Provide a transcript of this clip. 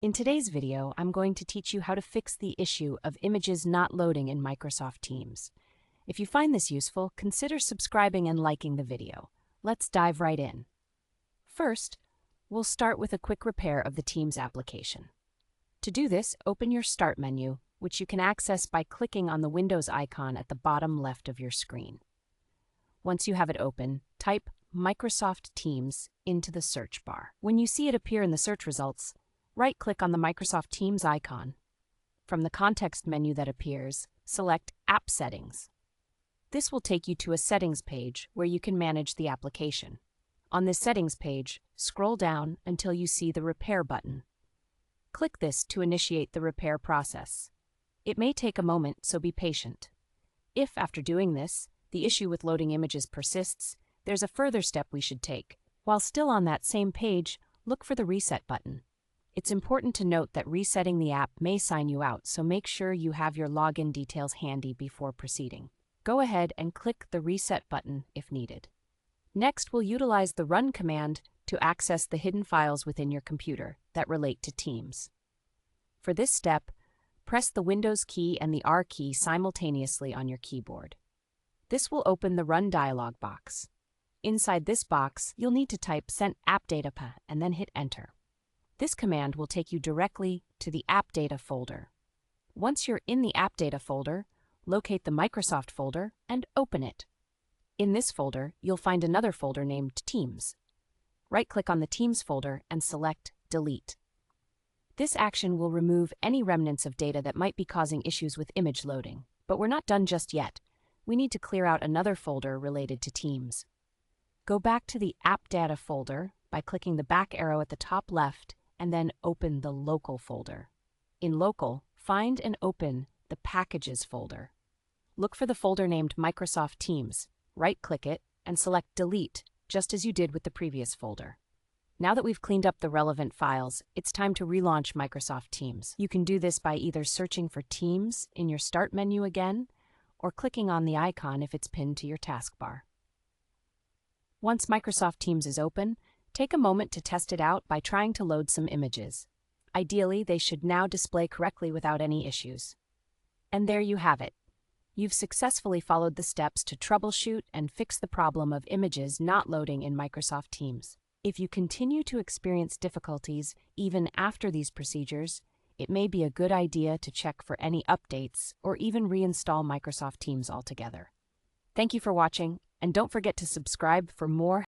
In today's video, I'm going to teach you how to fix the issue of images not loading in Microsoft Teams. If you find this useful, consider subscribing and liking the video. Let's dive right in. First, we'll start with a quick repair of the Teams application. To do this, open your Start menu, which you can access by clicking on the Windows icon at the bottom left of your screen. Once you have it open, type Microsoft Teams into the search bar. When you see it appear in the search results, right-click on the Microsoft Teams icon. From the context menu that appears, select App Settings. This will take you to a settings page where you can manage the application. On this settings page, scroll down until you see the Repair button. Click this to initiate the repair process. It may take a moment, so be patient. If, after doing this, the issue with loading images persists, there's a further step we should take. While still on that same page, look for the Reset button. It's important to note that resetting the app may sign you out, so make sure you have your login details handy before proceeding. Go ahead and click the Reset button if needed. Next, we'll utilize the Run command to access the hidden files within your computer that relate to Teams. For this step, press the Windows key and the R key simultaneously on your keyboard. This will open the Run dialog box. Inside this box, you'll need to type Send App Data and then hit Enter. This command will take you directly to the App Data folder. Once you're in the App Data folder, locate the Microsoft folder and open it. In this folder, you'll find another folder named Teams. Right-click on the Teams folder and select Delete. This action will remove any remnants of data that might be causing issues with image loading. But we're not done just yet. We need to clear out another folder related to Teams. Go back to the App Data folder by clicking the back arrow at the top left and then open the Local folder. In Local, find and open the Packages folder. Look for the folder named Microsoft Teams. Right-click it and select Delete, just as you did with the previous folder. Now that we've cleaned up the relevant files, it's time to relaunch Microsoft Teams. You can do this by either searching for Teams in your Start menu again, or clicking on the icon if it's pinned to your taskbar. Once Microsoft Teams is open, take a moment to test it out by trying to load some images. Ideally, they should now display correctly without any issues. And there you have it. You've successfully followed the steps to troubleshoot and fix the problem of images not loading in Microsoft Teams. If you continue to experience difficulties even after these procedures, it may be a good idea to check for any updates or even reinstall Microsoft Teams altogether. Thank you for watching, and don't forget to subscribe for more